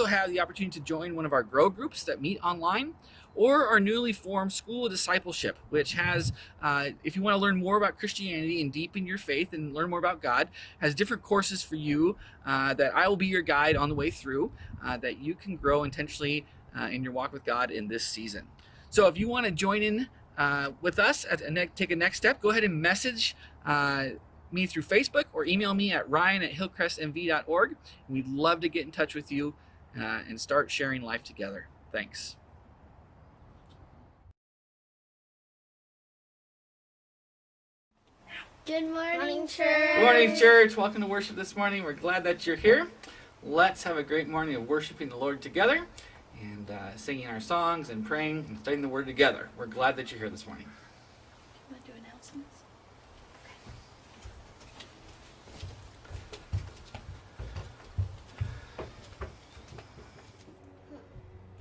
have the opportunity to join one of our grow groups that meet online, or our newly formed School of Discipleship, which has, if you want to learn more about Christianity and deepen your faith and learn more about God, has different courses for you that I will be your guide on the way through, that you can grow intentionally in your walk with God in this season. So if you want to join in with us, take a next step, go ahead and message me through Facebook or email me at ryan@hillcrestmv.org. We'd love to get in touch with you and start sharing life together. Thanks. Good morning, church. Good morning, church. Welcome to worship this morning. We're glad that you're here. Let's have a great morning of worshiping the Lord together and singing our songs and praying and studying the Word together. We're glad that you're here this morning. You want to do announcements?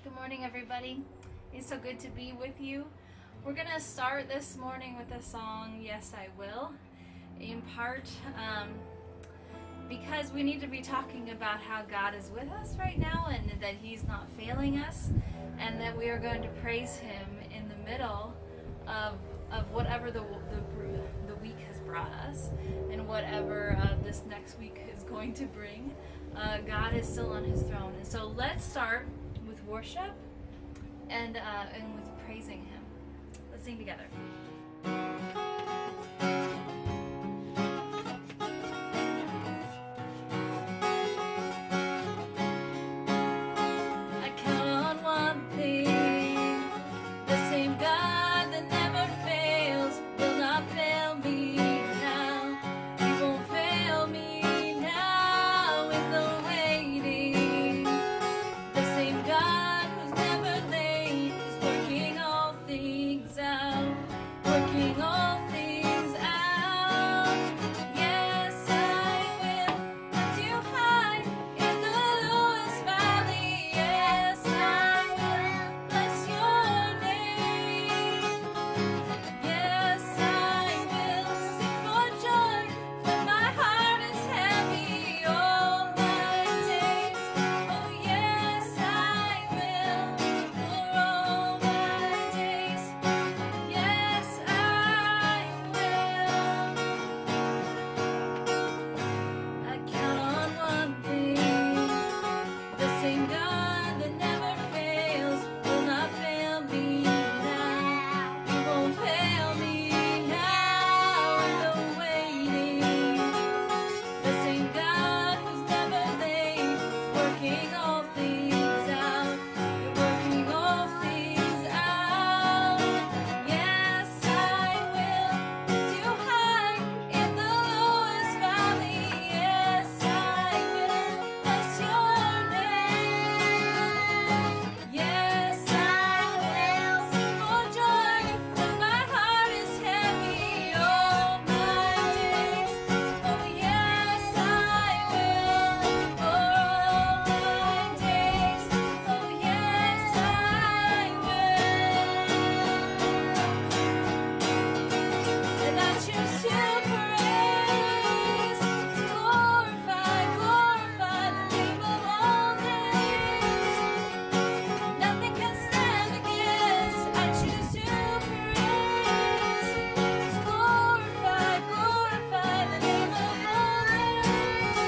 Good morning, everybody. It's so good to be with you. We're going to start this morning with the song, Yes, I Will, in part because we need to be talking about how God is with us right now and that He's not failing us, and that we are going to praise Him in the middle of whatever the week has brought us and whatever this next week is going to bring. God is still on His throne. And so let's start with worship and with praising Him. Let's sing together. I count on one thing, the same God that never fails will not fail me now. He won't fail me now in the waiting. The same God who's never late is working all things out, working all things out. Yes, I will lift you high in the lowest valley. Yes, I will bless your name. Yes, I will sing for joy when my heart is heavy all my days. Oh, yes, I will for all my days. Yes, I will. I count on one thing, the same God that never fails will not fail me now. He won't fail me now in the waiting. The same God who's never late is working all things out. You're working all things out. Yes, I will lift you high in the lowest valley. Yes, I will bless your name. Yes, I will sing for joy when my heart is heavy all my days. Oh, yes, I will for all my days. Oh, yes, I will. And I choose to praise, to glorify the name of all names. Nothing can stand against. I choose to praise, to glorify the name of all names.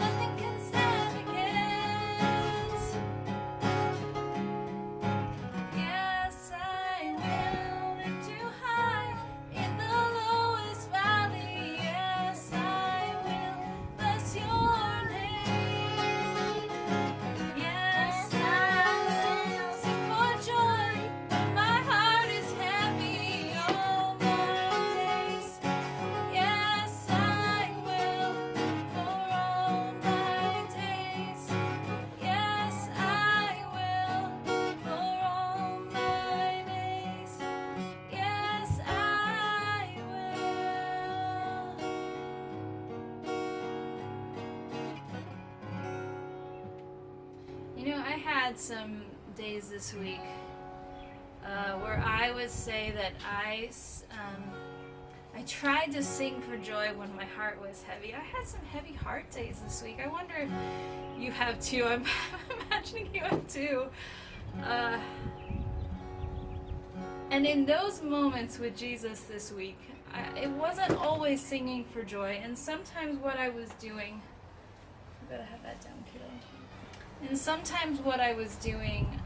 Nothing can stand against. Yes, I will lift you high in the lowest valley. Yes, I will bless your name. Yes, I will sing for joy when my heart is heavy all my days. Yes, I will for all my days. Yes, I will for all my days. Yes, I will. You know, I had some days this week where I would say that I I tried to sing for joy when my heart was heavy. I had some heavy heart days this week. I wonder if you have too. I'm imagining you have too. And in those moments with Jesus this week, it wasn't always singing for joy. And sometimes what I was doing, I gotta have that down, kiddo. And sometimes what I was doing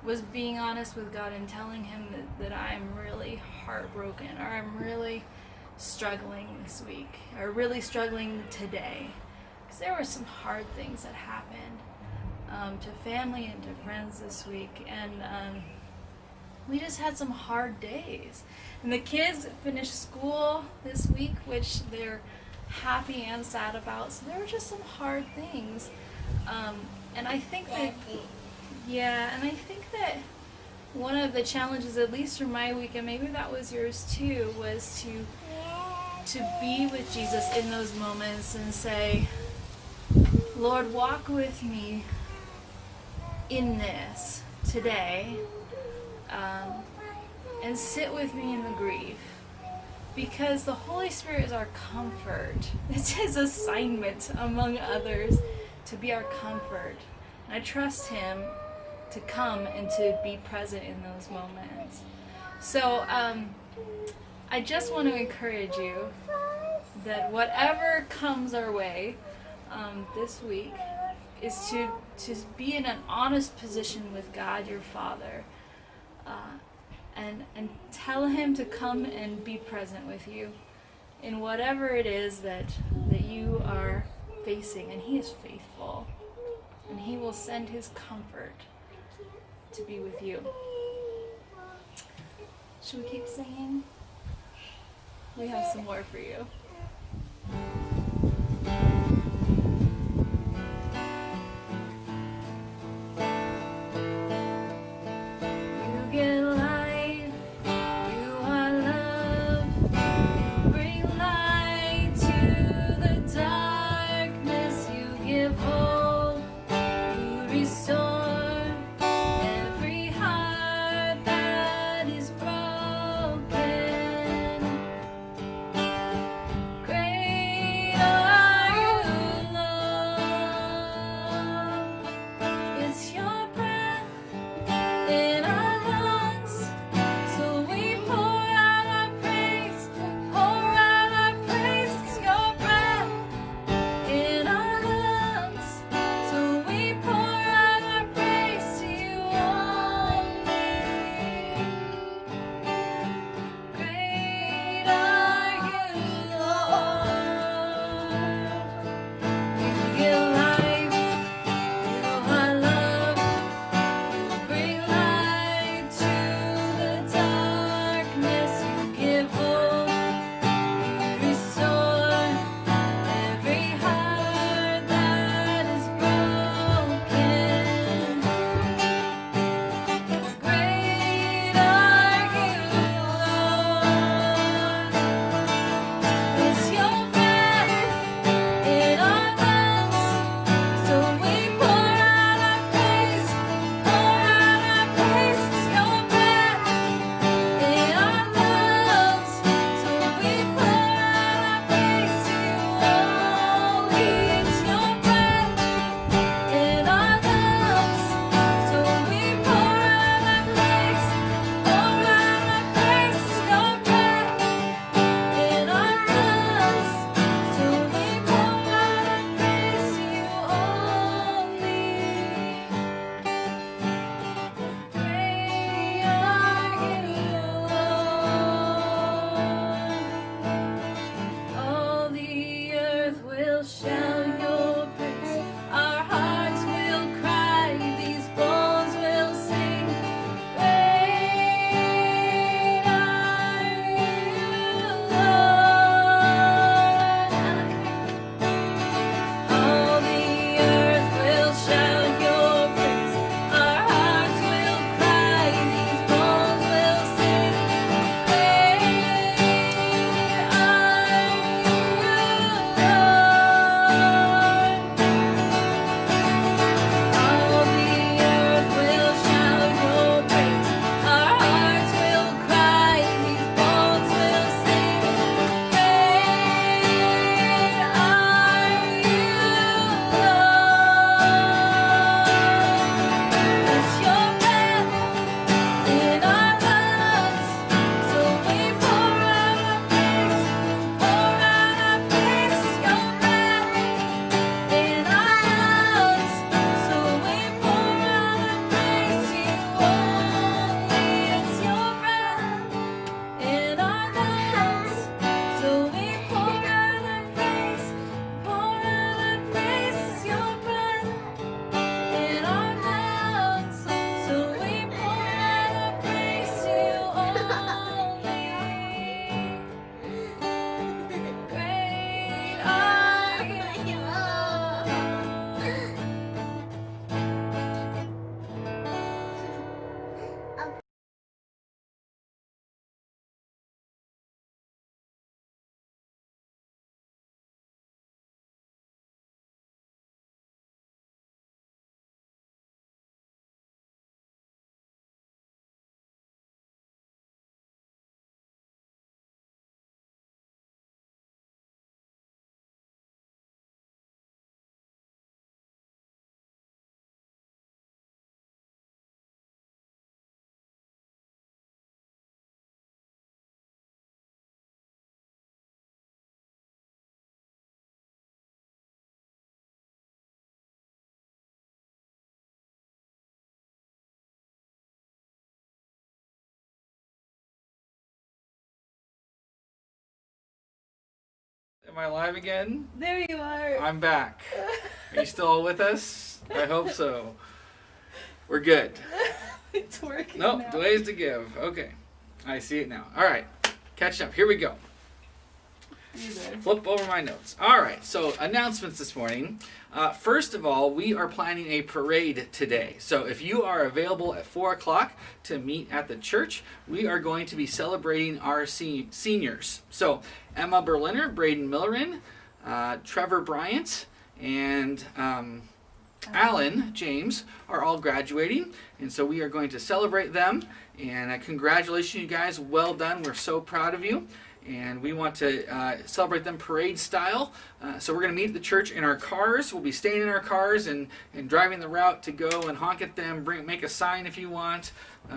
was being honest with God and telling him that I'm really heartbroken, or I'm really struggling this week, or really struggling today. Because there were some hard things that happened to family and to friends this week. And we just had some hard days. And the kids finished school this week, which they're happy and sad about. So there were just some hard things. And I think that, one of the challenges, at least for my week, and maybe that was yours too, was to be with Jesus in those moments and say, Lord, walk with me in this today, and sit with me in the grief. Because the Holy Spirit is our comfort. It's his assignment, among others, to be our comfort. And I trust him to come and to be present in those moments. So I just want to encourage you that whatever comes our way this week is to be in an honest position with God, your Father, and tell him to come and be present with you in whatever it is that you are facing. And he is faithful, and he will send his comfort to be with you. Should we keep singing? We have some more for you. You get life, you are love, you bring light to the darkness, you give hope, you restore every heart that is broken. Great are you, Lord. It's your breath in our lungs, so we pour out our praise, pour out our praise. It's your breath in our lungs, so we pour out our Am I live again? There you are. I'm back. Are you still with us? I hope so. We're good. It's working. Nope, now. delays to give. Okay. I see it now. All right. Catch up. Here we go. You there. Flip over my notes. All right, so announcements this morning. First of all, we are planning a parade today. So if you are available at 4 o'clock to meet at the church, we are going to be celebrating our seniors. So Emma Berliner, Braden Millerin, Trevor Bryant, and Alan James are all graduating. And so we are going to celebrate them. And congratulations, you guys. Well done. We're so proud of you. And we want to celebrate them parade style. So we're going to meet at the church in our cars. We'll be staying in our cars and driving the route to go and honk at them. Make a sign if you want.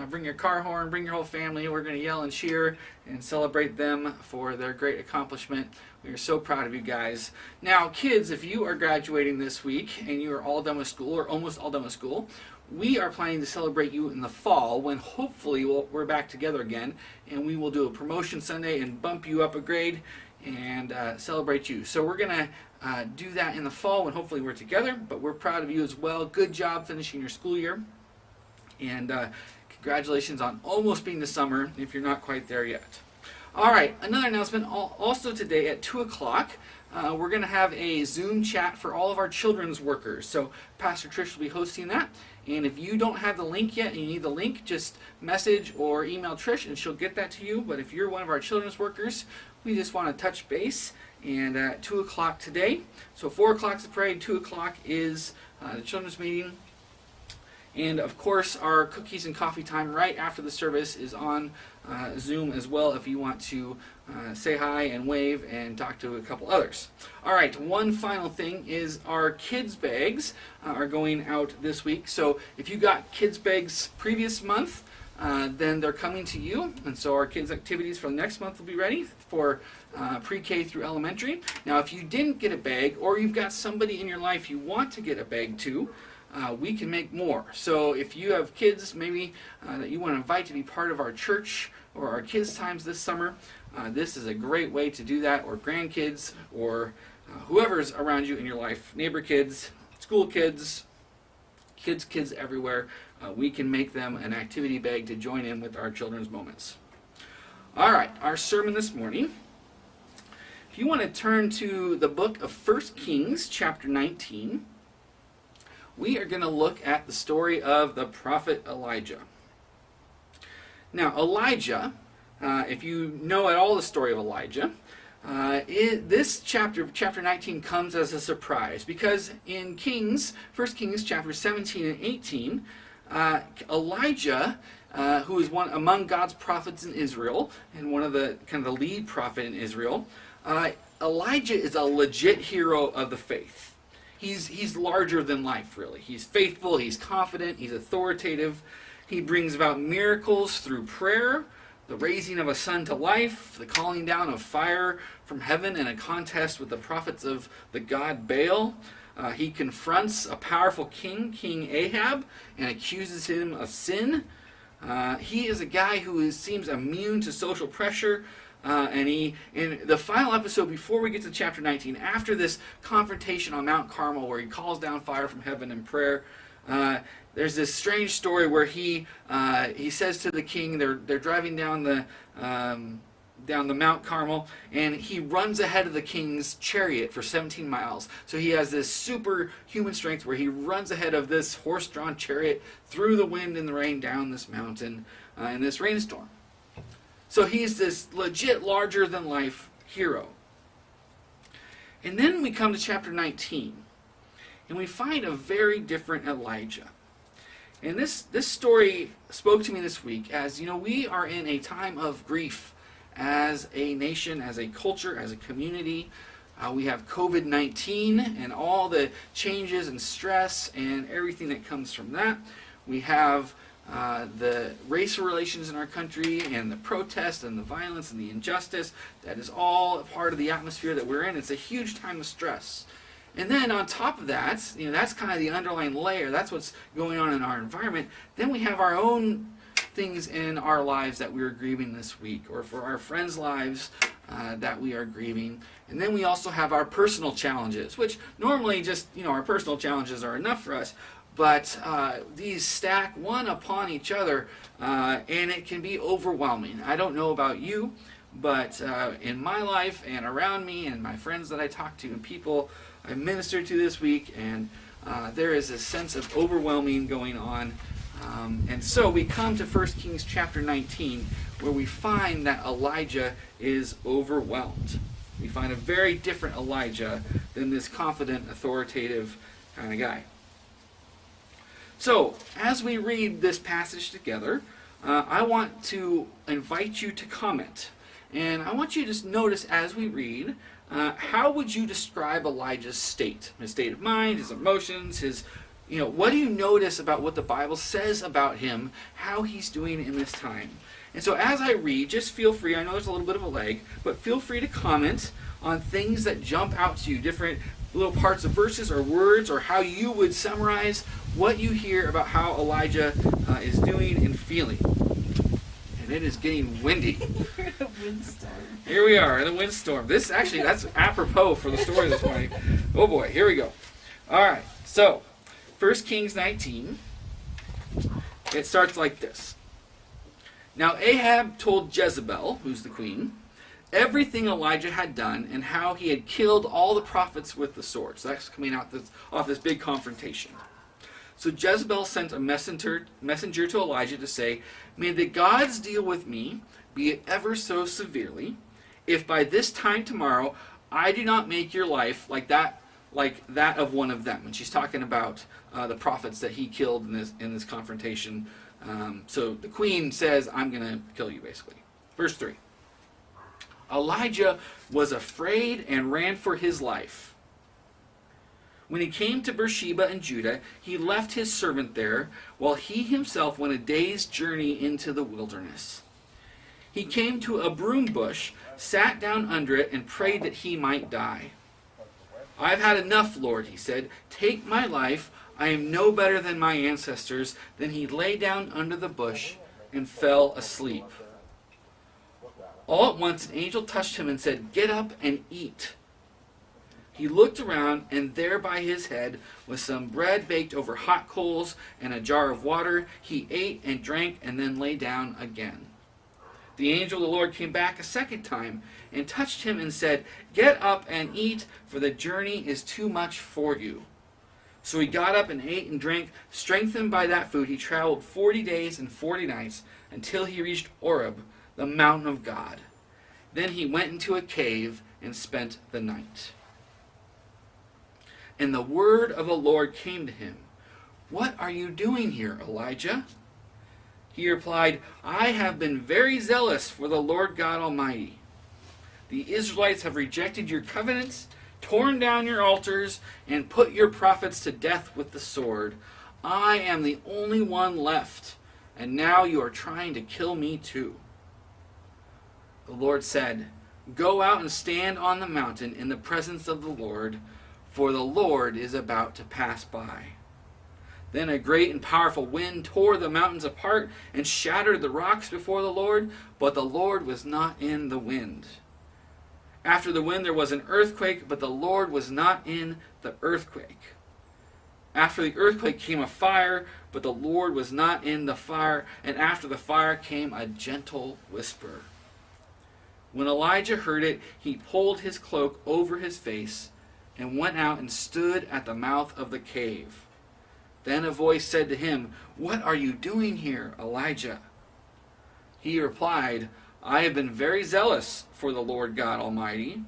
Bring your car horn. Bring your whole family. We're going to yell and cheer and celebrate them for their great accomplishment. We are so proud of you guys. Now, kids, if you are graduating this week and you are all done with school or almost all done with school, we are planning to celebrate you in the fall when hopefully we're back together again, and we will do a promotion Sunday and bump you up a grade and celebrate you. So we're going to do that in the fall when hopefully we're together, but we're proud of you as well. Good job finishing your school year, and congratulations on almost being the summer if you're not quite there yet. All right, another announcement also today at 2 o'clock. We're going to have a Zoom chat for all of our children's workers. So Pastor Trish will be hosting that. And if you don't have the link yet and you need the link, just message or email Trish and she'll get that to you. But if you're one of our children's workers, we just want to touch base. And at 2 o'clock today. So 4 o'clock is the parade, 2 o'clock is the children's meeting. And of course, our cookies and coffee time right after the service is on Zoom as well if you want to say hi and wave and talk to a couple others. All right, one final thing is our kids bags are going out this week. So if you got kids bags previous month, then they're coming to you. And so our kids activities for next month will be ready for pre-K through elementary. Now, if you didn't get a bag or you've got somebody in your life you want to get a bag to, we can make more. So if you have kids maybe that you want to invite to be part of our church or our kids' times this summer, this is a great way to do that, or grandkids, or whoever's around you in your life, neighbor kids, school kids, kids everywhere. We can make them an activity bag to join in with our children's moments. All right, our sermon this morning. If you want to turn to the book of 1 Kings, chapter 19, we are going to look at the story of the prophet Elijah. Now, Elijah, if you know at all the story of Elijah, this chapter 19 comes as a surprise because in 1 Kings chapter 17 and 18, Elijah, who is one among God's prophets in Israel and one of the kind of the lead prophet in Israel, Elijah is a legit hero of the faith. He's larger than life, really. He's faithful, he's confident, he's authoritative. He brings about miracles through prayer, the raising of a son to life, the calling down of fire from heaven in a contest with the prophets of the god Baal. He confronts a powerful king, King Ahab, and accuses him of sin. He is a guy who seems immune to social pressure. And in the final episode, before we get to chapter 19, after this confrontation on Mount Carmel where he calls down fire from heaven in prayer, there's this strange story where he says to the king, they're driving down the Mount Carmel, and he runs ahead of the king's chariot for 17 miles. So he has this superhuman strength where he runs ahead of this horse-drawn chariot through the wind and the rain down this mountain in this rainstorm. So he's this legit larger-than-life hero. And then we come to chapter 19, and we find a very different Elijah. And this story spoke to me this week as, we are in a time of grief as a nation, as a culture, as a community. We have COVID-19 and all the changes and stress and everything that comes from that. We have the racial relations in our country and the protest and the violence and the injustice. That is all a part of the atmosphere that we're in. It's a huge time of stress. And then on top of that, that's kind of the underlying layer. That's what's going on in our environment. Then we have our own things in our lives that we're grieving this week, or for our friends' lives that we are grieving. And then we also have our personal challenges, which normally just, our personal challenges are enough for us. But these stack one upon each other, and it can be overwhelming. I don't know about you, but in my life and around me and my friends that I talk to and people I ministered to this week, and there is a sense of overwhelming going on. And so we come to 1 Kings chapter 19, where we find that Elijah is overwhelmed. We find a very different Elijah than this confident, authoritative kind of guy. So, as we read this passage together, I want to invite you to comment. And I want you to just notice as we read, how would you describe Elijah's state? His state of mind, his emotions, his, what do you notice about what the Bible says about him, how he's doing in this time? And so as I read, just feel free, I know there's a little bit of a lag, but feel free to comment on things that jump out to you, different little parts of verses or words, or how you would summarize what you hear about how Elijah is doing and feeling. And it is getting windy. You're in a windstorm. Here we are in a windstorm. This actually, that's apropos for the story this morning. Oh boy, here we go. All right, so 1 Kings 19, it starts like this. Now Ahab told Jezebel, who's the queen, everything Elijah had done and how he had killed all the prophets with the sword. So that's coming out off this big confrontation. So Jezebel sent a messenger to Elijah to say, may the gods deal with me, be it ever so severely, if by this time tomorrow I do not make your life like that of one of them. And she's talking about the prophets that he killed in this confrontation. So the queen says, I'm going to kill you, basically. Verse 3. Elijah was afraid and ran for his life. When he came to Beersheba in Judah, he left his servant there, while he himself went a day's journey into the wilderness. He came to a broom bush, sat down under it, and prayed that he might die. I've had enough, Lord, he said. Take my life. I am no better than my ancestors. Then he lay down under the bush and fell asleep. All at once an angel touched him and said, get up and eat. He looked around, and there by his head was some bread baked over hot coals and a jar of water. He ate and drank and then lay down again. The angel of the Lord came back a second time and touched him and said, get up and eat, for the journey is too much for you. So he got up and ate and drank. Strengthened by that food, he traveled 40 days and 40 nights until he reached Oreb, the mountain of God. Then he went into a cave and spent the night. And the word of the Lord came to him. What are you doing here, Elijah? He replied, I have been very zealous for the Lord God Almighty. The Israelites have rejected your covenants, torn down your altars, and put your prophets to death with the sword. I am the only one left, and now you are trying to kill me too. The Lord said, go out and stand on the mountain in the presence of the Lord, for the Lord is about to pass by. Then a great and powerful wind tore the mountains apart and shattered the rocks before the Lord, but the Lord was not in the wind. After the wind there was an earthquake, but the Lord was not in the earthquake. After the earthquake came a fire, but the Lord was not in the fire. And after the fire came a gentle whisper. When Elijah heard it, he pulled his cloak over his face and went out and stood at the mouth of the cave. Then a voice said to him, what are you doing here, Elijah? He replied, I have been very zealous for the Lord God Almighty.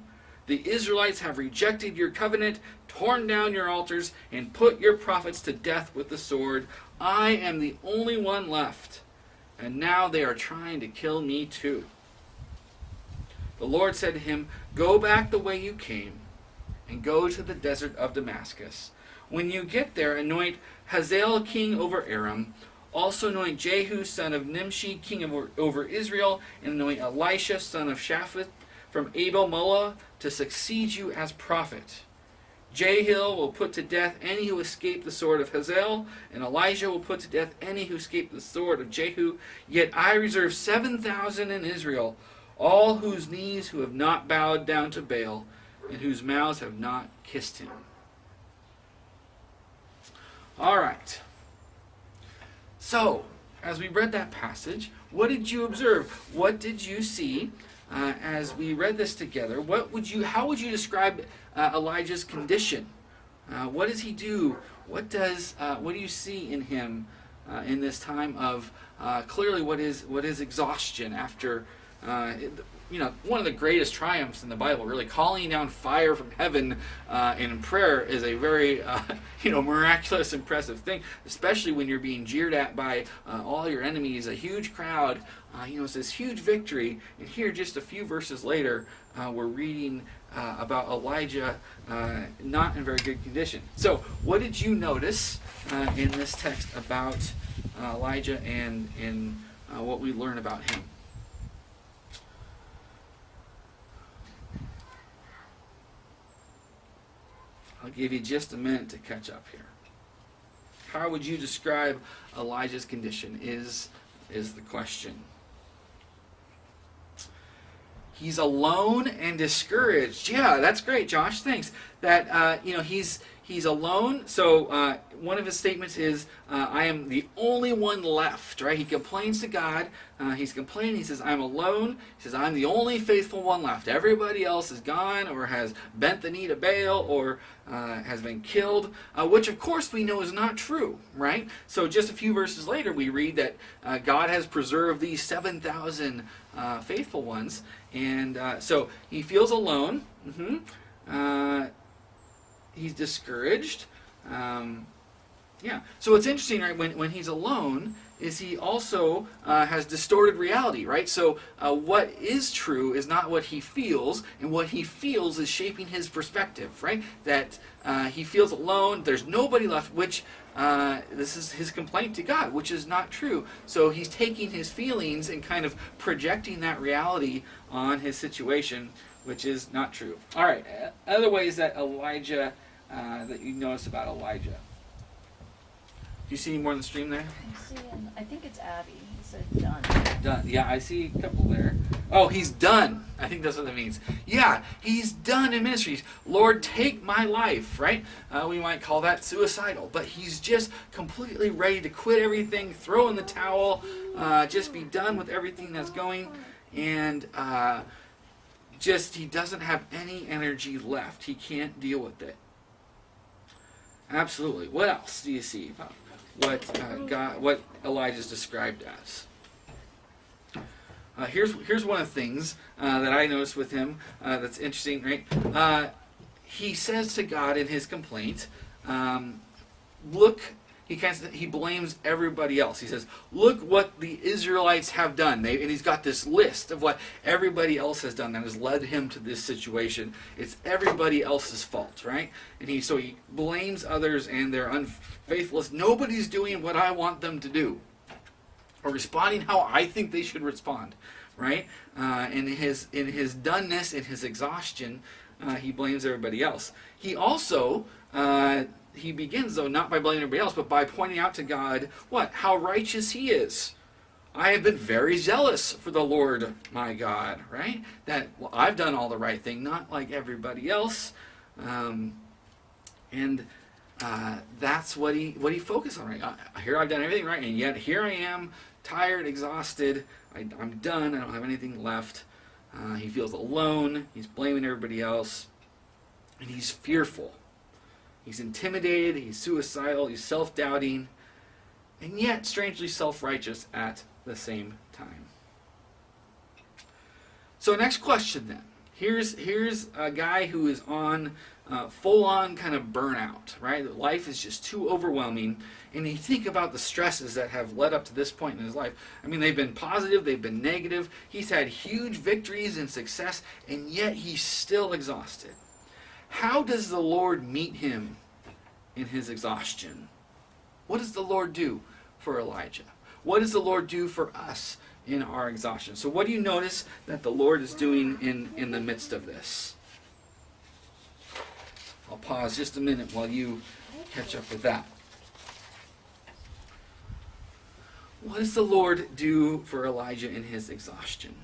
The Israelites have rejected your covenant, torn down your altars, and put your prophets to death with the sword. I am the only one left, and now they are trying to kill me too. The Lord said to him, go back the way you came, and go to the desert of Damascus. When you get there, anoint Hazael king over Aram. Also anoint Jehu son of Nimshi king over Israel, and anoint Elisha son of Shaphat from Abel-Meholah to succeed you as prophet. Jehiel will put to death any who escape the sword of Hazael, and Elijah will put to death any who escape the sword of Jehu. Yet I reserve 7,000 in Israel, all whose knees who have not bowed down to Baal, and whose mouths have not kissed him. All right. So, as we read that passage, what did you observe? What did you see as we read this together? How would you describe Elijah's condition? What does he do? What do you see in him in this time of clearly what is exhaustion after one of the greatest triumphs in the Bible, really calling down fire from heaven in prayer is a very miraculous, impressive thing, especially when you're being jeered at by all your enemies, a huge crowd. It's this huge victory, and here just a few verses later, we're reading about Elijah not in very good condition. So, what did you notice in this text about Elijah and what we learn about him? I'll give you just a minute to catch up here. How would you describe Elijah's condition is the question. He's alone and discouraged. Yeah, that's great, Josh. Thanks. That he's alone. So one of his statements is, "I am the only one left." Right? He complains to God. He's complaining. He says, "I'm alone." He says, "I'm the only faithful one left. Everybody else is gone, or has bent the knee to Baal, or has been killed." Which, of course, we know is not true. Right? So just a few verses later, we read that God has preserved these 7,000 faithful ones. And so he feels alone. He's discouraged. So it's interesting, right? When he's alone, is he also has distorted reality, right? So what is true is not what he feels, and what he feels is shaping his perspective, right? That he feels alone. There's nobody left, which this is his complaint to God, which is not true. So he's taking his feelings and kind of projecting that reality on his situation, which is not true. All right, other ways that Elijah, that you notice about Elijah. Do you see any more on the stream there? I'm seeing, I think it's Abby. He said done. Done. Yeah, I see a couple there. Oh, he's done. I think that's what that means. Yeah, he's done in ministries. Lord, take my life, right? We might call that suicidal. But he's just completely ready to quit everything, throw in the towel, just be done with everything that's going. And he doesn't have any energy left. He can't deal with it. Absolutely. What else do you see about what Elijah's described as? Here's one of the things that I noticed with him that's interesting, right? He says to God in his complaint, look, he blames everybody else. He says, look what the Israelites have done. And he's got this list of what everybody else has done that has led him to this situation. It's everybody else's fault, right? And so he blames others and their unfaithfulness. Nobody's doing what I want them to do, or responding how I think they should respond, right? In his doneness, in his exhaustion, he blames everybody else. He also he begins, though, not by blaming everybody else, but by pointing out to God how righteous he is. I have been very zealous for the Lord my God, right? That I've done all the right thing, not like everybody else. That's what he focused on, right? Here I've done everything right, and yet here I am, tired, exhausted. I'm done. I don't have anything left. He feels alone. He's blaming everybody else, and he's fearful. He's intimidated. He's suicidal. He's self-doubting, and yet strangely self-righteous at the same time. So next question then. Here's a guy who is on full-on kind of burnout, right? Life is just too overwhelming. And you think about the stresses that have led up to this point in his life. I mean, they've been positive, they've been negative. He's had huge victories and success, and yet he's still exhausted. How does the Lord meet him in his exhaustion? What does the Lord do for Elijah? What does the Lord do for us in our exhaustion? So what do you notice that the Lord is doing in the midst of this? I'll pause just a minute while you catch up with that. What does the Lord do for Elijah in his exhaustion?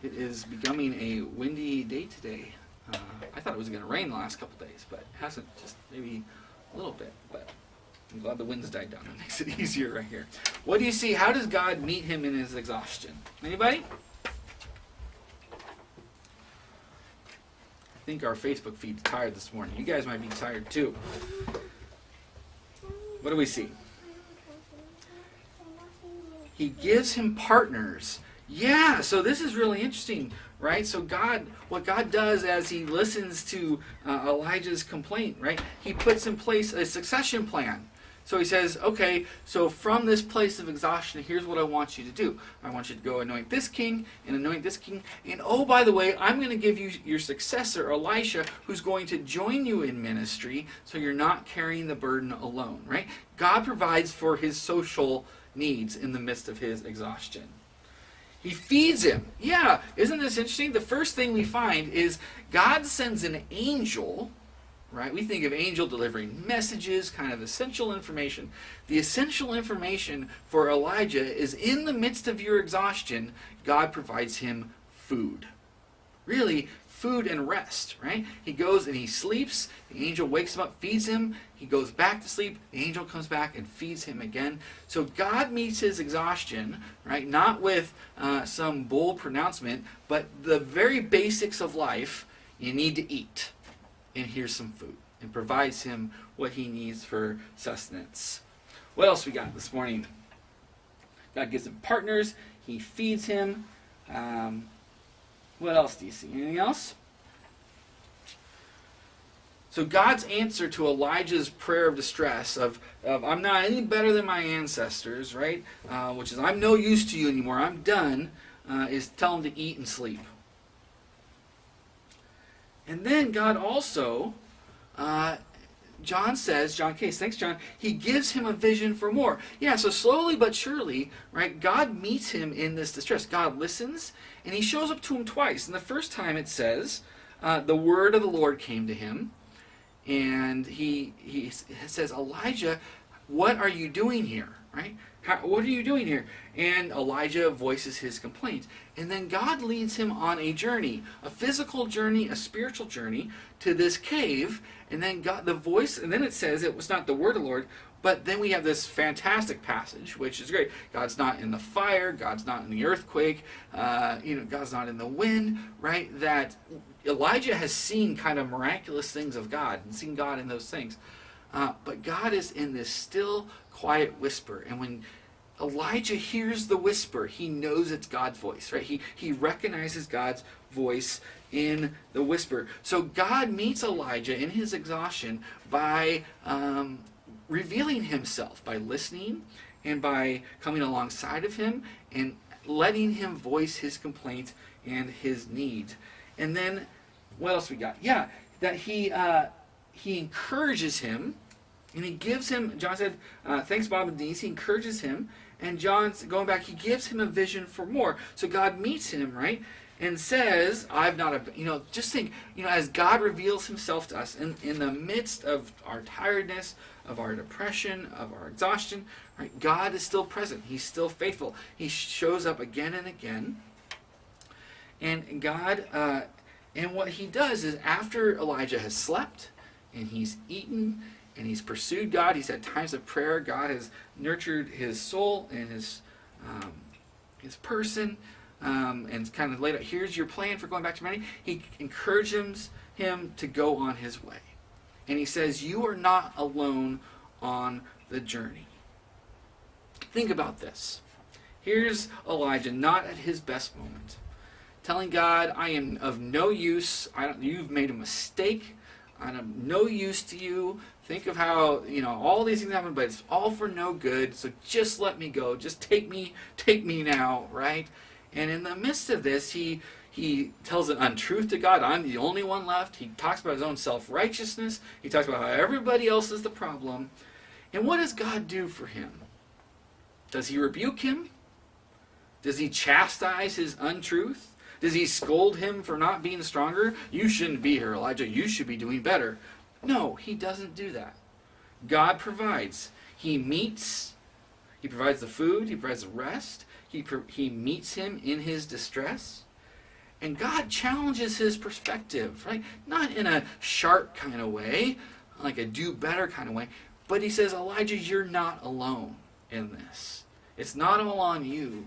It is becoming a windy day today. I thought it was going to rain the last couple days, but it hasn't, just maybe a little bit. But I'm glad the wind's died down. It makes it easier right here. What do you see? How does God meet him in his exhaustion? Anybody? I think our Facebook feed's tired this morning. You guys might be tired too. What do we see? He gives him partners. Yeah, so this is really interesting, right? So what God does as he listens to Elijah's complaint, right? He puts in place a succession plan. So he says, okay, so from this place of exhaustion, here's what I want you to do. I want you to go anoint this king and anoint this king. And oh, by the way, I'm going to give you your successor, Elisha, who's going to join you in ministry so you're not carrying the burden alone, right? God provides for his social needs in the midst of his exhaustion. He feeds him. Yeah, isn't this interesting? The first thing we find is God sends an angel, right? We think of angel delivering messages, kind of essential information. The essential information for Elijah is in the midst of your exhaustion, God provides him food. Really, food and rest, right? He goes and he sleeps. The angel wakes him up, feeds him. He goes back to sleep. The angel comes back and feeds him again. So God meets his exhaustion, right? Not with some bold pronouncement, but the very basics of life. You need to eat. And here's some food. And provides him what he needs for sustenance. What else we got this morning? God gives him partners. He feeds him. What else do you see? Anything else? So God's answer to Elijah's prayer of distress of I'm not any better than my ancestors, right? Which is I'm no use to you anymore. I'm done. Is tell him to eat and sleep. And then God also, John Case, thanks John, he gives him a vision for more. Yeah, so slowly but surely, right, God meets him in this distress. God listens, and he shows up to him twice. And the first time it says, the word of the Lord came to him, and he says, Elijah, what are you doing here, right? What are you doing here? And Elijah voices his complaint. And then God leads him on a journey, a physical journey, a spiritual journey, to this cave. And then God, the voice, and then it says it was not the word of the Lord, but then we have this fantastic passage, which is great. God's not in the fire, God's not in the earthquake, God's not in the wind, right? That Elijah has seen kind of miraculous things of God and seen God in those things. But God is in this still, quiet whisper. And when Elijah hears the whisper, he knows it's God's voice, right? He recognizes God's voice in the whisper. So God meets Elijah in his exhaustion by revealing himself, by listening and by coming alongside of him and letting him voice his complaint and his need. And then, what else we got? Yeah, that he encourages him. And he gives him, John said, thanks Bob and Denise, he encourages him. And John's going back, he gives him a vision for more. So God meets him, right? And says, just think, as God reveals himself to us in the midst of our tiredness, of our depression, of our exhaustion, right? God is still present. He's still faithful. He shows up again and again. And God, and what he does is after Elijah has slept and he's eaten and he's pursued God, he's had times of prayer, God has nurtured his soul and his person, and kind of laid out, here's your plan for going back to Midian. He encourages him to go on his way. And he says, you are not alone on the journey. Think about this. Here's Elijah, not at his best moment, telling God, I am of no use. You've made a mistake. I'm of no use to you. Think of how, all these things happen, but it's all for no good. So just let me go. Just take me now, right? And in the midst of this, he tells an untruth to God. I'm the only one left. He talks about his own self-righteousness. He talks about how everybody else is the problem. And what does God do for him? Does he rebuke him? Does he chastise his untruth? Does he scold him for not being stronger? You shouldn't be here, Elijah. You should be doing better. No, he doesn't do that. God provides. He meets. He provides the food. He provides the rest. He meets him in his distress. And God challenges his perspective, right? Not in a sharp kind of way, like a do better kind of way, but he says, Elijah, you're not alone in this. It's not all on you,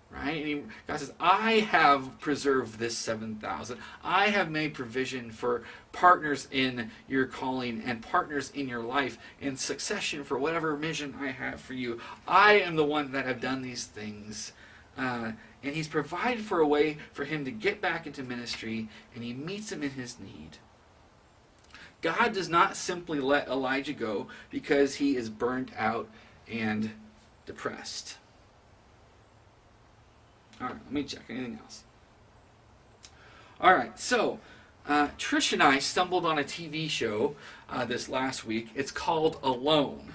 right? And God says, I have preserved this 7,000. I have made provision for partners in your calling and partners in your life in succession for whatever mission I have for you. I am the one that have done these things. And he's provided for a way for him to get back into ministry, and he meets him in his need. God does not simply let Elijah go because he is burnt out and depressed. All right, let me check. Anything else? All right, so Trish and I stumbled on a TV show this last week. It's called Alone.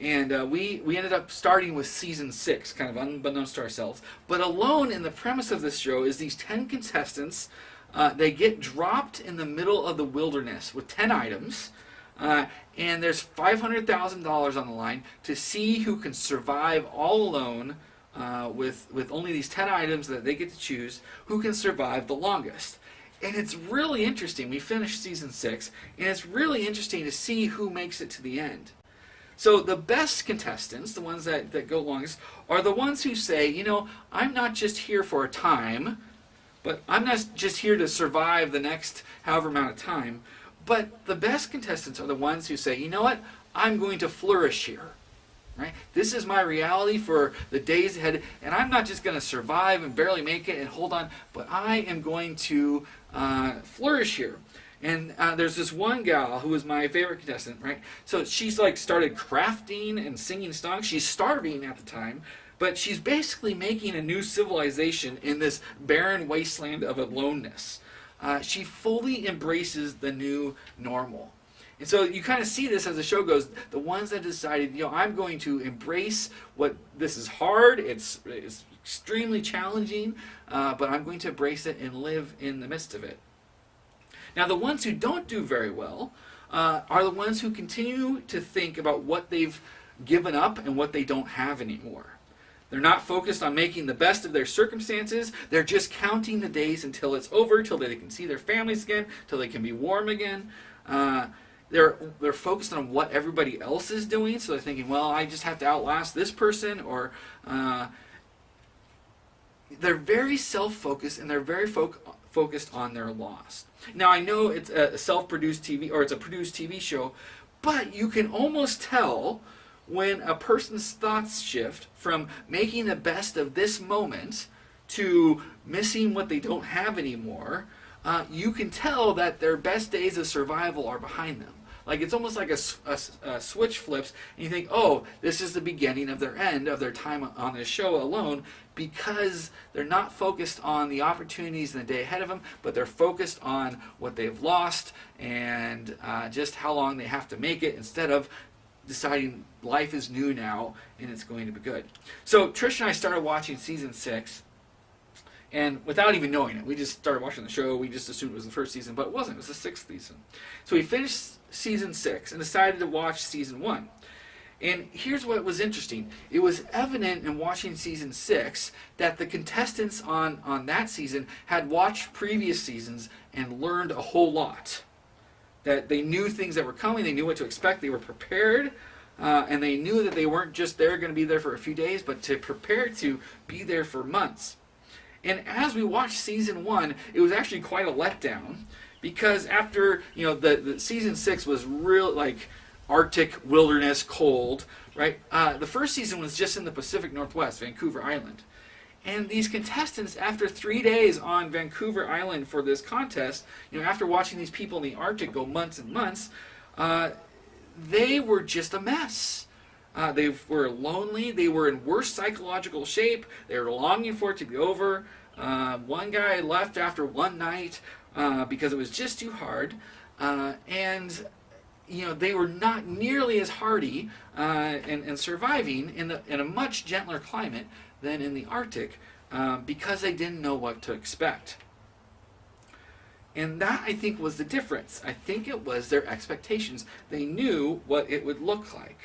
And we ended up starting with season 6, kind of unbeknownst to ourselves. But Alone, in the premise of this show, is these 10 contestants. They get dropped in the middle of the wilderness with 10 items. And there's $500,000 on the line to see who can survive all alone with only these 10 items that they get to choose, who can survive the longest. And it's really interesting. We finished season 6, and it's really interesting to see who makes it to the end. So the best contestants, the ones that go longest, are the ones who say, you know, I'm not just here for a time, but I'm not just here to survive the next however amount of time. But the best contestants are the ones who say, you know what, I'm going to flourish here. Right? This is my reality for the days ahead, and I'm not just going to survive and barely make it and hold on, but I am going to flourish here. And there's this one gal who was my favorite contestant, right? So she's like started crafting and singing songs. She's starving at the time, but she's basically making a new civilization in this barren wasteland of aloneness. She fully embraces the new normal. And so you kind of see this as the show goes. The ones that decided, you know, I'm going to embrace what this is hard. It's extremely challenging, but I'm going to embrace it and live in the midst of it. Now, the ones who don't do very well are the ones who continue to think about what they've given up and what they don't have anymore. They're not focused on making the best of their circumstances. They're just counting the days until it's over, till they can see their families again, till they can be warm again. They're focused on what everybody else is doing, so they're thinking, well, I just have to outlast this person, or they're very self-focused, and they're very focused on their loss. Now, I know it's a self-produced TV, or it's a produced TV show, but you can almost tell when a person's thoughts shift from making the best of this moment to missing what they don't have anymore. You can tell that their best days of survival are behind them. Like, it's almost like a switch flips, and you think, oh, this is the beginning of their end of their time on this show alone, because they're not focused on the opportunities in the day ahead of them, but they're focused on what they've lost and just how long they have to make it, instead of deciding life is new now and it's going to be good. So Trish and I started watching season 6. And without even knowing it, we just started watching the show. We just assumed it was the first season, but it wasn't. It was the 6th season. So we finished season 6 and decided to watch season 1. And here's what was interesting. It was evident in watching season 6 that the contestants on that season had watched previous seasons and learned a whole lot. That they knew things that were coming. They knew what to expect. They were prepared. And they knew that they weren't just going to be there for a few days, but to prepare to be there for months. And as we watched season 1, it was actually quite a letdown, because after, you know, the season 6 was real, like Arctic wilderness cold, right? The first season was just in the Pacific Northwest, Vancouver Island. And these contestants, after 3 days on Vancouver Island for this contest, you know, after watching these people in the Arctic go months and months, they were just a mess. They were lonely. They were in worse psychological shape. They were longing for it to be over. One guy left after one night because it was just too hard. And you know, they were not nearly as hardy and surviving in a much gentler climate than in the Arctic because they didn't know what to expect. And that, I think, was the difference. I think it was their expectations. They knew what it would look like.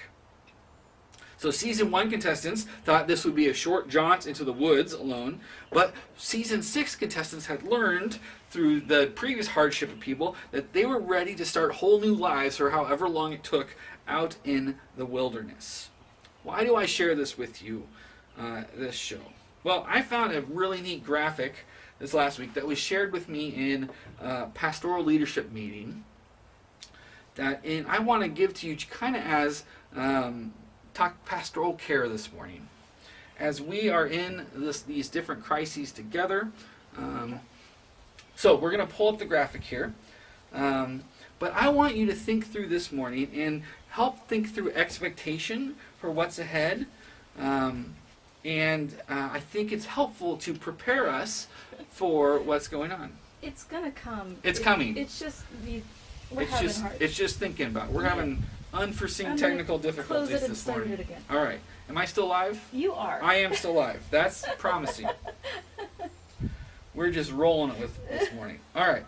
So season 1 contestants thought this would be a short jaunt into the woods alone, but season 6 contestants had learned through the previous hardship of people that they were ready to start whole new lives for however long it took out in the wilderness. Why do I share this with you, this show? Well, I found a really neat graphic this last week that was shared with me in a pastoral leadership meeting and I want to give to you kind of as talk pastoral care this morning. As we are in these different crises together. So we're going to pull up the graphic here. But I want you to think through this morning and help think through expectation for what's ahead. And I think it's helpful to prepare us for what's going on. It's gonna come. It's coming. It's just we're having hard. It's just thinking about it. We're having unforeseen technical difficulties close it and this start morning. it again. All right. Am I still live? You are. I am still live. That's promising. We're just rolling it with this morning. All right.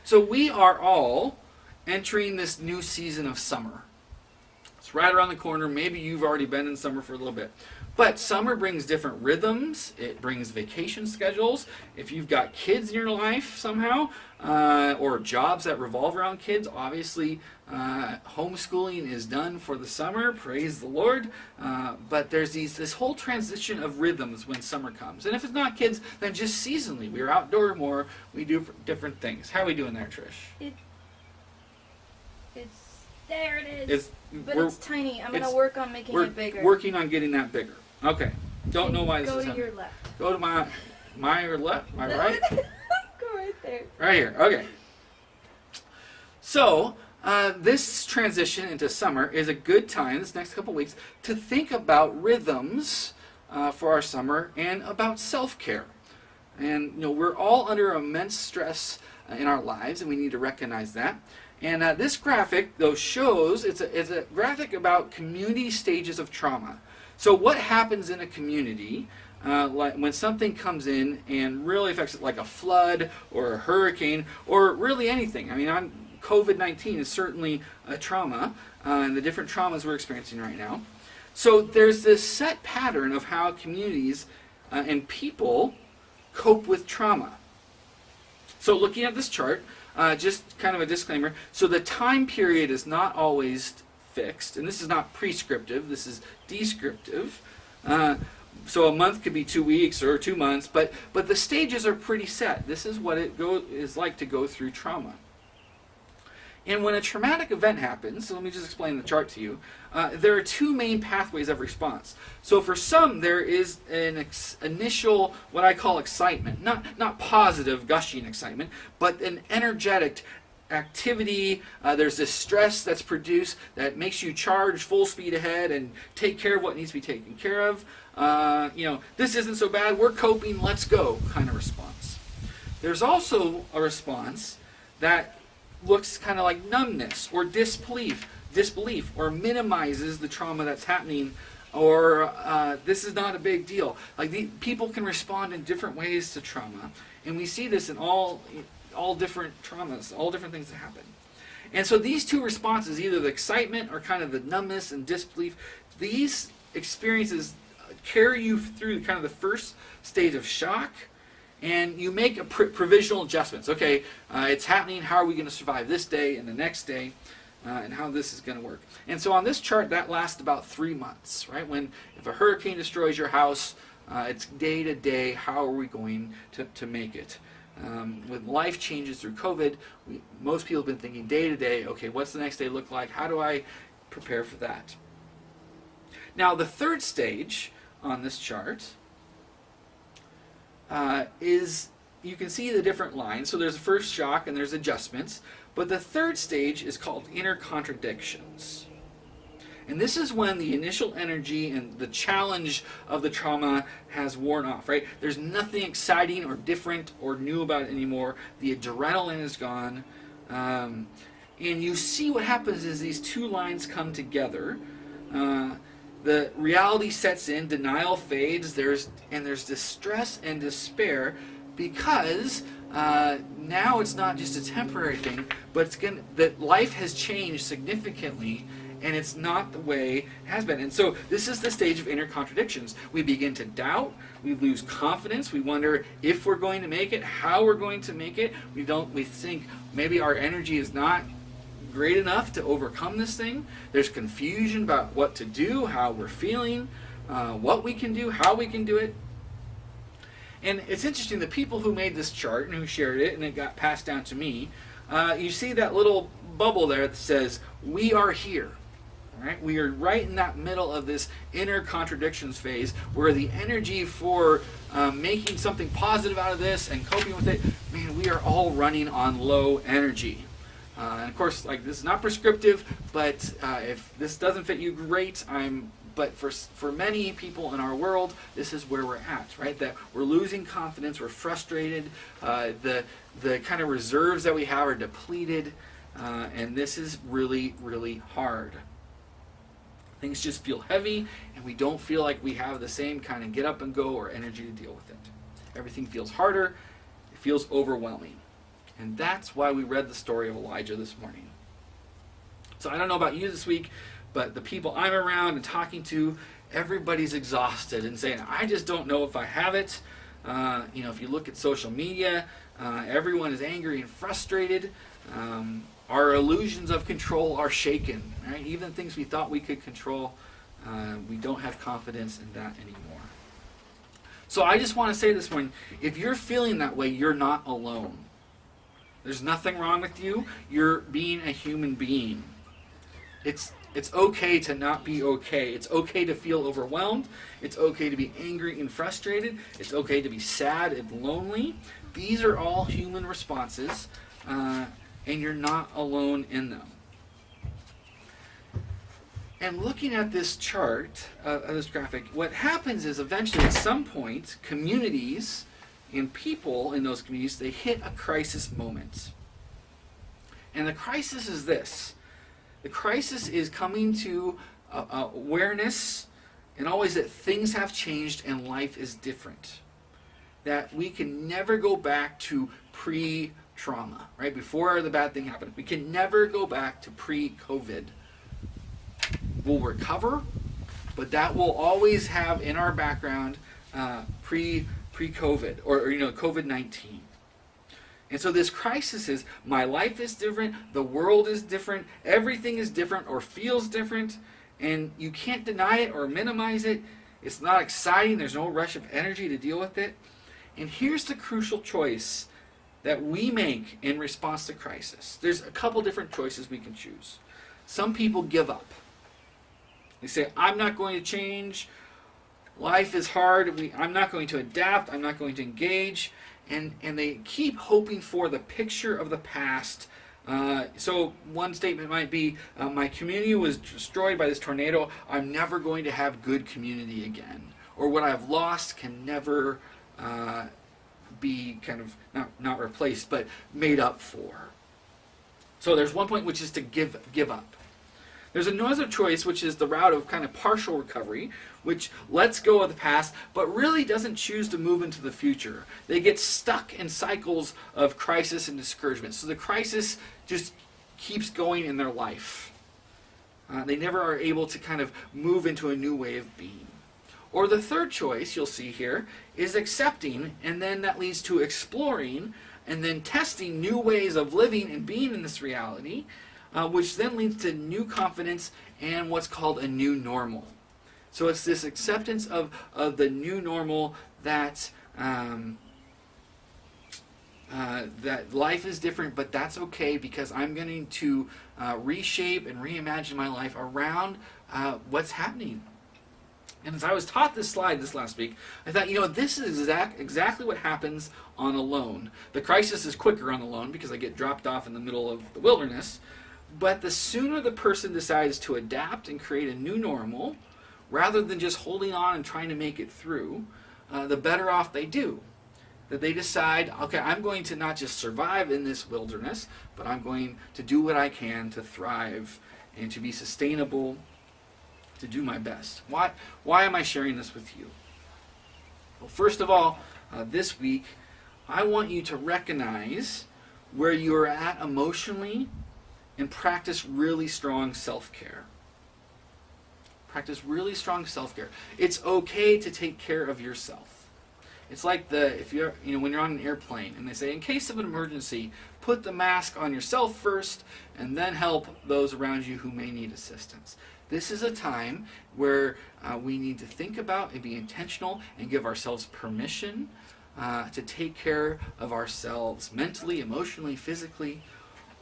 So we are all entering this new season of summer. It's right around the corner. Maybe you've already been in summer for a little bit. But summer brings different rhythms. It brings vacation schedules. If you've got kids in your life somehow, or jobs that revolve around kids, obviously homeschooling is done for the summer. Praise the Lord. But there's this whole transition of rhythms when summer comes. And if it's not kids, then just seasonally. We're outdoor more. We do different things. How are we doing there, Trish? There it is. But it's tiny. I'm going to work on making it bigger. We're working on getting that bigger. Okay. Don't know why this is happening. happening. Go to your left. Go to my left, my right? Go right there. Right here. Okay. So, this transition into summer is a good time, this next couple weeks, to think about rhythms for our summer and about self-care. And, we're all under immense stress in our lives, and we need to recognize that. And this graphic, though, shows, it's a graphic about community stages of trauma. So what happens in a community like when something comes in and really affects it, like a flood or a hurricane or really anything. I mean, COVID-19 is certainly a trauma, and the different traumas we're experiencing right now. So there's this set pattern of how communities and people cope with trauma. So looking at this chart, just kind of a disclaimer. So the time period is not always fixed, and this is not prescriptive, this is descriptive. So a month could be 2 weeks or 2 months, but the stages are pretty set. This is what it is like to go through trauma. And when a traumatic event happens, so let me just explain the chart to you, there are two main pathways of response. So for some, there is an initial, what I call excitement, not positive, gushing excitement, but an energetic activity. There's this stress that's produced that makes you charge full speed ahead and take care of what needs to be taken care of. This isn't so bad, we're coping, let's go kind of response. There's also a response that looks kind of like numbness or disbelief, or minimizes the trauma that's happening, or this is not a big deal. Like people can respond in different ways to trauma, and we see this in all different traumas, all different things that happen. And so these two responses, either the excitement or kind of the numbness and disbelief, these experiences carry you through kind of the first stage of shock, and you make a provisional adjustments. Okay, it's happening, how are we going to survive this day and the next day, and how this is going to work. And so on this chart, that lasts about 3 months, right? If a hurricane destroys your house, it's day to day, how are we going to make it? With life changes through COVID, most people have been thinking day to day, okay, what's the next day look like? How do I prepare for that? Now, the third stage on this chart is, you can see the different lines. So there's a first shock and there's adjustments. But the third stage is called inner contradictions. And this is when the initial energy and the challenge of the trauma has worn off, right? There's nothing exciting or different or new about it anymore. The adrenaline is gone. And you see what happens is these two lines come together. The reality sets in, denial fades, there's distress and despair, because now it's not just a temporary thing, but that life has changed significantly, and it's not the way it has been. And so this is the stage of inner contradictions. We begin to doubt, we lose confidence, we wonder if we're going to make it, how we're going to make it. We think maybe our energy is not great enough to overcome this thing. There's confusion about what to do, how we're feeling, what we can do, how we can do it. And it's interesting, the people who made this chart and who shared it, and it got passed down to me, you see that little bubble there that says, we are here. Right? We are right in that middle of this inner contradictions phase where the energy for making something positive out of this and coping with it, man, we are all running on low energy. And of course, like, this is not prescriptive, but if this doesn't fit you, great. But for many people in our world, this is where we're at, right? That we're losing confidence, we're frustrated, the kind of reserves that we have are depleted, and this is really, really hard. Things just feel heavy, and we don't feel like we have the same kind of get up and go or energy to deal with it. Everything feels harder, it feels overwhelming. And that's why we read the story of Elijah this morning. So I don't know about you this week, but the people I'm around and talking to, everybody's exhausted and saying, I just don't know if I have it. If you look at social media, everyone is angry and frustrated. Our illusions of control are shaken. Right? Even things we thought we could control, we don't have confidence in that anymore. So I just want to say this morning, if you're feeling that way, you're not alone. There's nothing wrong with you. You're being a human being. It's okay to not be okay. It's okay to feel overwhelmed. It's okay to be angry and frustrated. It's okay to be sad and lonely. These are all human responses, and you're not alone in them. And looking at this chart, this graphic, what happens is eventually at some point, communities and people in those communities, they hit a crisis moment. And the crisis is this. The crisis is coming to awareness and always that things have changed and life is different. That we can never go back to pre-trauma, right? Before the bad thing happened. We can never go back to pre-COVID. We'll recover, but that will always have in our background pre-COVID or COVID-19. And so this crisis is, my life is different, the world is different, everything is different or feels different, and you can't deny it or minimize it. It's not exciting, there's no rush of energy to deal with it. And here's the crucial choice that we make in response to crisis. There's a couple different choices we can choose. Some people give up. They say, I'm not going to change, life is hard, I'm not going to adapt, I'm not going to engage. And they keep hoping for the picture of the past. So one statement might be, my community was destroyed by this tornado. I'm never going to have good community again. Or what I've lost can never be kind of, not replaced, but made up for. So there's one point which is to give up. There's another choice, which is the route of kind of partial recovery, which lets go of the past, but really doesn't choose to move into the future. They get stuck in cycles of crisis and discouragement. So the crisis just keeps going in their life. They never are able to kind of move into a new way of being. Or the third choice, you'll see here, is accepting, and then that leads to exploring, and then testing new ways of living and being in this reality, which then leads to new confidence and what's called a new normal. So it's this acceptance of the new normal that that life is different, but that's okay because I'm going to reshape and reimagine my life around what's happening. And as I was taught this slide this last week, I thought, this is exactly what happens on a loan. The crisis is quicker on the loan because I get dropped off in the middle of the wilderness. But the sooner the person decides to adapt and create a new normal, rather than just holding on and trying to make it through, the better off they do. That they decide, okay, I'm going to not just survive in this wilderness, but I'm going to do what I can to thrive and to be sustainable, to do my best. Why am I sharing this with you? Well, first of all, this week, I want you to recognize where you're at emotionally and practice really strong self-care. Practice really strong self-care. It's okay to take care of yourself. It's like when you're on an airplane and they say, in case of an emergency, put the mask on yourself first and then help those around you who may need assistance. This is a time where we need to think about and be intentional and give ourselves permission to take care of ourselves mentally, emotionally, physically,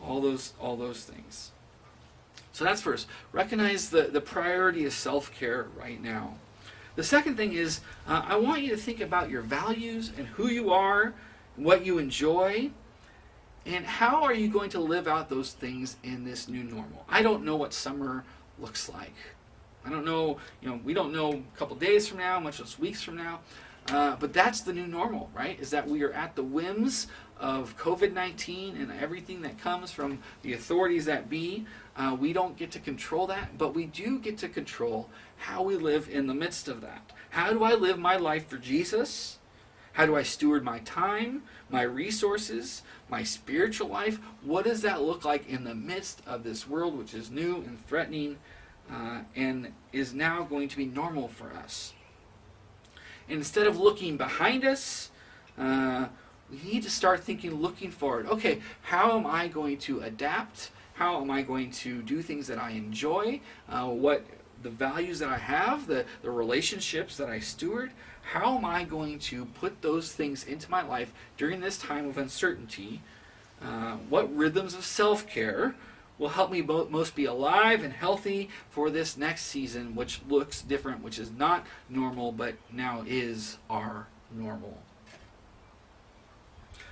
all those things. So that's first. Recognize the priority of self-care right now. The second thing is I want you to think about your values and who you are, what you enjoy, and how are you going to live out those things in this new normal. I don't know what summer looks like. I don't know, we don't know a couple days from now, much less weeks from now, but that's the new normal, right? Is that we are at the whims of COVID-19 and everything that comes from the authorities that be. We don't get to control that, but we do get to control how we live in the midst of that. How do I live my life for Jesus? How do I steward my time, my resources, my spiritual life? What does that look like in the midst of this world which is new and threatening and is now going to be normal for us? And instead of looking behind us, we need to start looking forward. Okay, how am I going to adapt? How am I going to do things that I enjoy? What the values that I have, the relationships that I steward? How am I going to put those things into my life during this time of uncertainty? What rhythms of self-care will help me most be alive and healthy for this next season, which looks different, which is not normal, but now is our normal.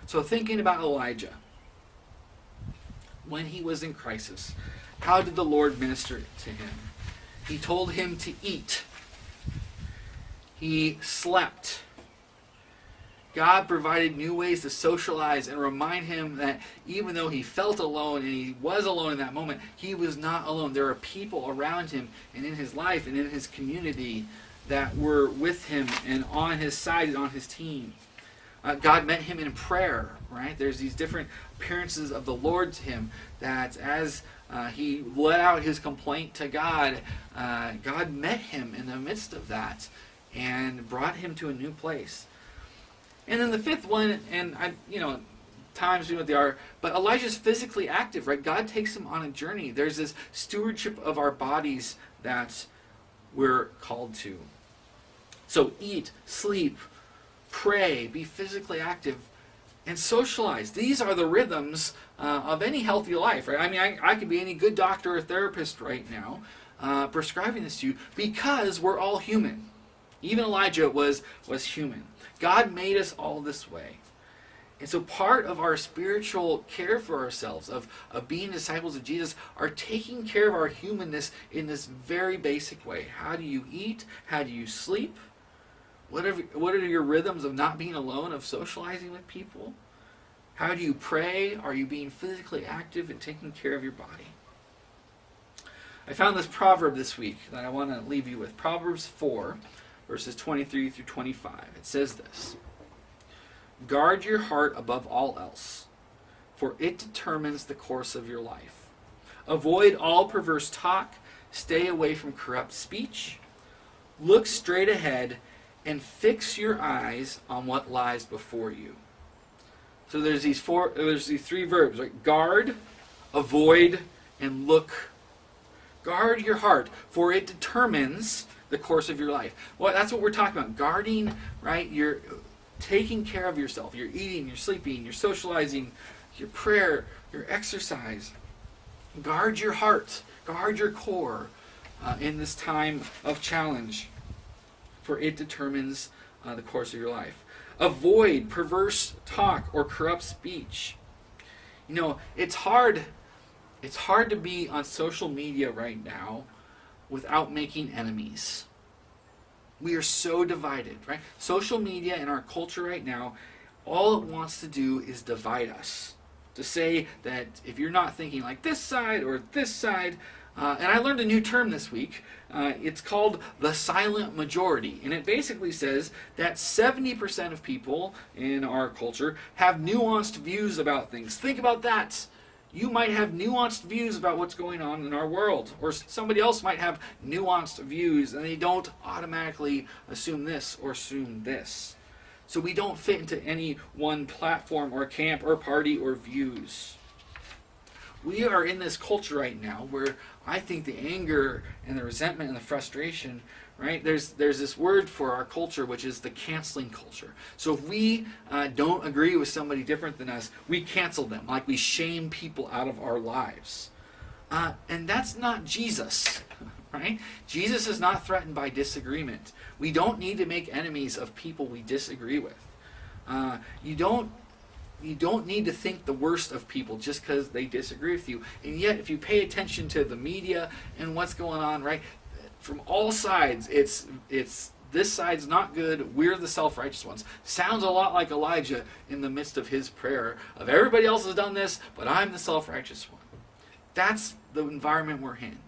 So thinking about Elijah, when he was in crisis, how did the Lord minister to him? He told him to eat. He slept. God provided new ways to socialize and remind him that even though he felt alone and he was alone in that moment, he was not alone. There are people around him and in his life and in his community that were with him and on his side and on his team. God met him in prayer, right? There's these different appearances of the Lord to him that as he let out his complaint to God, God met him in the midst of that and brought him to a new place. And then the fifth one, and times do what they are, but Elijah's physically active, right? God takes him on a journey. There's this stewardship of our bodies that we're called to. So eat, sleep, pray, be physically active, and socialize. These are the rhythms of any healthy life, right? I mean, I could be any good doctor or therapist right now prescribing this to you because we're all human. Even Elijah was human. God made us all this way. And so part of our spiritual care for ourselves, of being disciples of Jesus, are taking care of our humanness in this very basic way. How do you eat? How do you sleep? What are your rhythms of not being alone, of socializing with people? How do you pray? Are you being physically active and taking care of your body? I found this proverb this week that I want to leave you with. Proverbs 4, verses 23 through 25. It says this: "Guard your heart above all else, for it determines the course of your life. Avoid all perverse talk, stay away from corrupt speech. Look straight ahead and fix your eyes on what lies before you." So there's these three verbs, right? Guard, avoid, and look. Guard your heart, for it determines the course of your life. Well, that's what we're talking about. Guarding, right? You're taking care of yourself. You're eating, you're sleeping, you're socializing, your prayer, your exercise. Guard your heart. Guard your core in this time of challenge, for it determines the course of your life. Avoid perverse talk or corrupt speech. It's hard to be on social media right now without making enemies. We are so divided, right? Social media in our culture right now, all it wants to do is divide us. To say that if you're not thinking like this side or this side, and I learned a new term this week. It's called the silent majority. And it basically says that 70% of people in our culture have nuanced views about things. Think about that. You might have nuanced views about what's going on in our world, or somebody else might have nuanced views, and they don't automatically assume this or assume this. So we don't fit into any one platform or camp or party or views. We are in this culture right now where I think the anger and the resentment and the frustration, right? There's this word for our culture, which is the canceling culture. So if we don't agree with somebody different than us, we cancel them, like we shame people out of our lives. And that's not Jesus, right? Jesus is not threatened by disagreement. We don't need to make enemies of people we disagree with. You don't need to think the worst of people just because they disagree with you. And yet, if you pay attention to the media and what's going on, right, from all sides, it's this side's not good, we're the self-righteous ones. Sounds a lot like Elijah in the midst of his prayer of everybody else has done this, but I'm the self-righteous one. That's the environment we're in.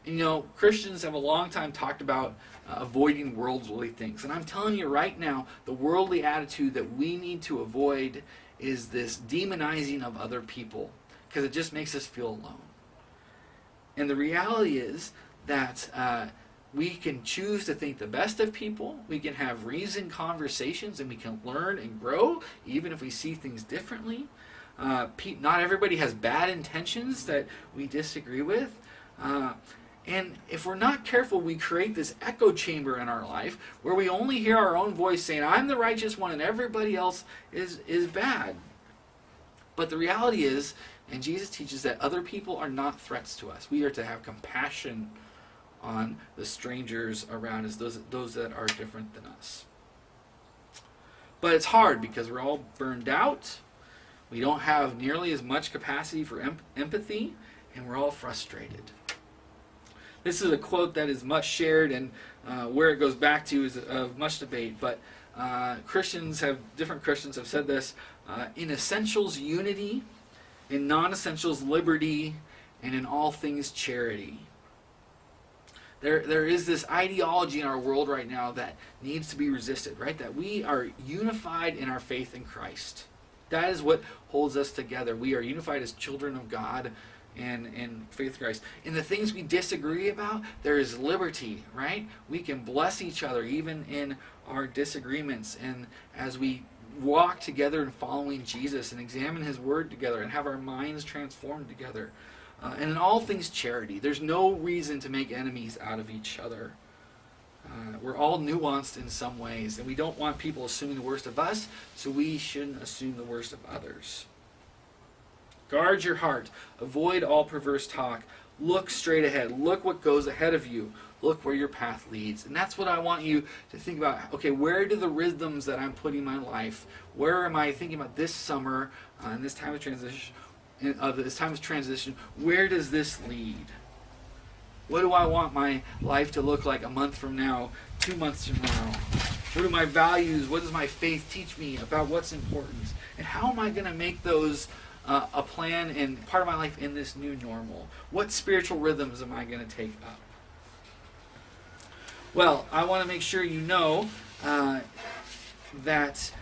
And, you know, Christians have a long time talked about avoiding worldly things. And I'm telling you right now, the worldly attitude that we need to avoid is this demonizing of other people, because it just makes us feel alone. And the reality is that we can choose to think the best of people, we can have reasoned conversations, and we can learn and grow, even if we see things differently. Not everybody has bad intentions that we disagree with. And if we're not careful, we create this echo chamber in our life where we only hear our own voice saying, I'm the righteous one and everybody else is bad. But the reality is, and Jesus teaches, that other people are not threats to us. We are to have compassion on the strangers around us, those that are different than us. But it's hard because we're all burned out. We don't have nearly as much capacity for empathy, and we're all frustrated. This is a quote that is much shared, and where it goes back to is of much debate. But different Christians have said this: in essentials, unity; in non-essentials, liberty; and in all things, charity. There is this ideology in our world right now that needs to be resisted, right? That we are unified in our faith in Christ. That is what holds us together. We are unified as children of God and faith in Christ. In the things we disagree about, there is liberty, right? We can bless each other even in our disagreements. And as we walk together in following Jesus and examine His Word together and have our minds transformed together. And in all things, charity. There's no reason to make enemies out of each other. We're all nuanced in some ways, and we don't want people assuming the worst of us, so we shouldn't assume the worst of others. Guard your heart. Avoid all perverse talk. Look straight ahead. Look what goes ahead of you. Look where your path leads. And that's what I want you to think about. Okay, where do the rhythms that I'm putting in my life, where am I thinking about this summer, in this time of transition, where does this lead? What do I want my life to look like a month from now, 2 months from now? What are my values? What does my faith teach me about what's important? And how am I going to make those a plan and part of my life in this new normal? What spiritual rhythms am I going to take up? Well, I want to make sure you know that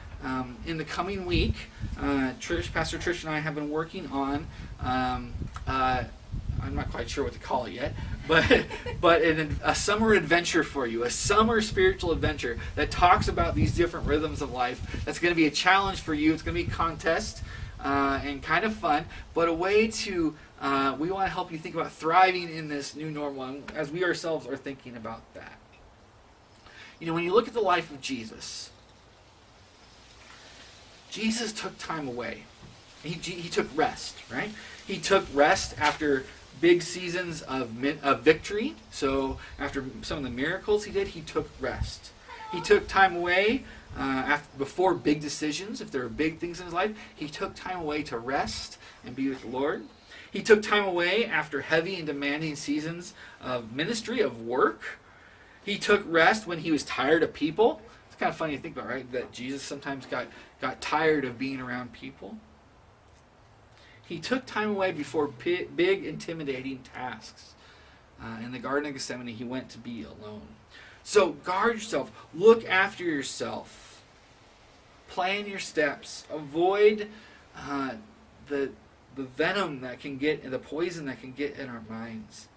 in the coming week, Pastor Trish and I have been working on, I'm not quite sure what to call it yet, but a summer adventure for you, a summer spiritual adventure that talks about these different rhythms of life. That's going to be a challenge for you. It's going to be a contest and kind of fun, but a way to, we want to help you think about thriving in this new normal as we ourselves are thinking about that. You know, when you look at the life of Jesus, Jesus took time away. He took rest, right? He took rest after big seasons of victory. So after some of the miracles he did, he took rest. He took time away before big decisions. If there were big things in his life, he took time away to rest and be with the Lord. He took time away after heavy and demanding seasons of ministry, of work. He took rest when he was tired of people. It's kind of funny to think about, right? That Jesus sometimes got tired of being around people. He took time away before big, intimidating tasks. In the Garden of Gethsemane, he went to be alone. So guard yourself. Look after yourself. Plan your steps. Avoid the the venom that can get, and the poison that can get in our minds.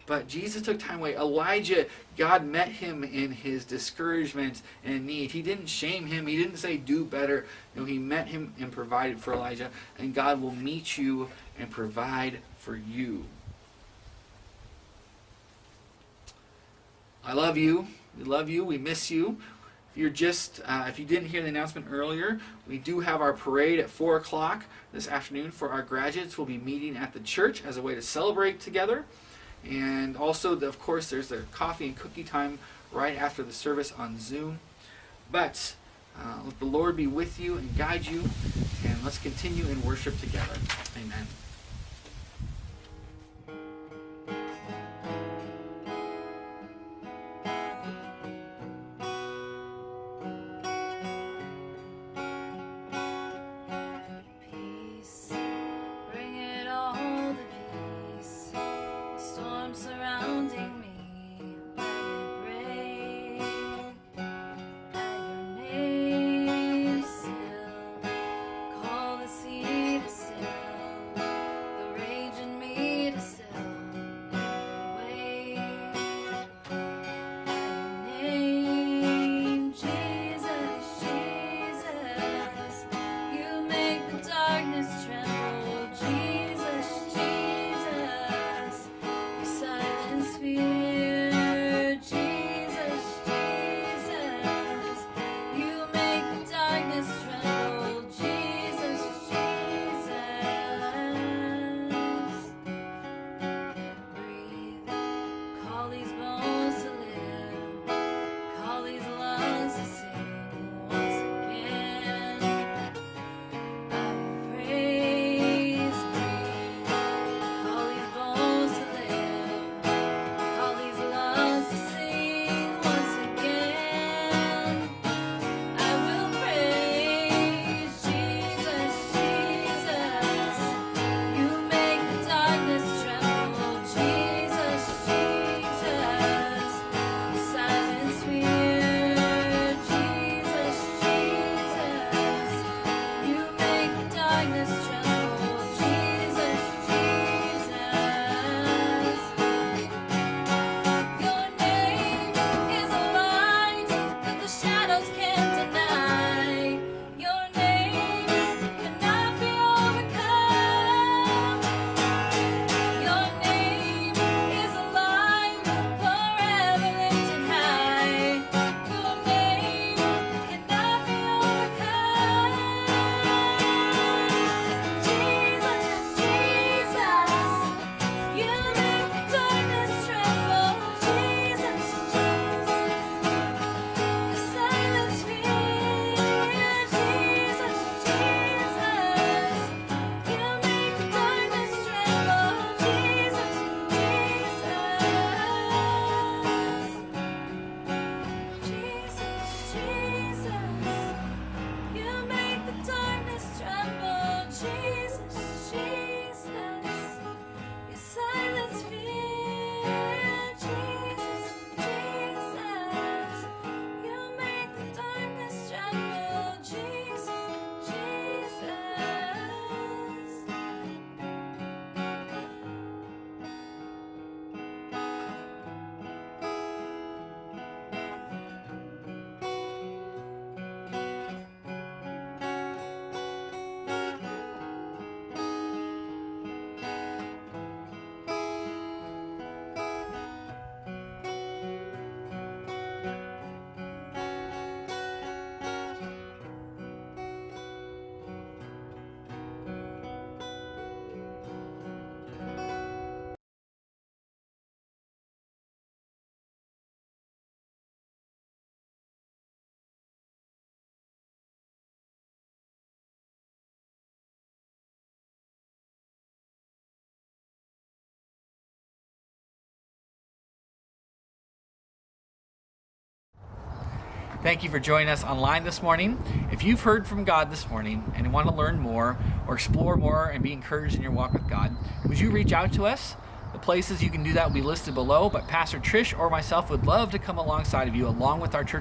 But Jesus took time away. Elijah, God met him in his discouragement and need. He didn't shame him. He didn't say, do better. No, he met him and provided for Elijah. And God will meet you and provide for you. I love you. We love you. We miss you. If you didn't hear the announcement earlier, we do have our parade at 4 o'clock this afternoon for our graduates. We'll be meeting at the church as a way to celebrate together. And also, of course, there's the coffee and cookie time right after the service on Zoom. But let the Lord be with you and guide you, and let's continue in worship together. Amen. Thank you for joining us online this morning. If you've heard from God this morning and want to learn more or explore more and be encouraged in your walk with God, would you reach out to us? The places you can do that will be listed below, but Pastor Trish or myself would love to come alongside of you along with our church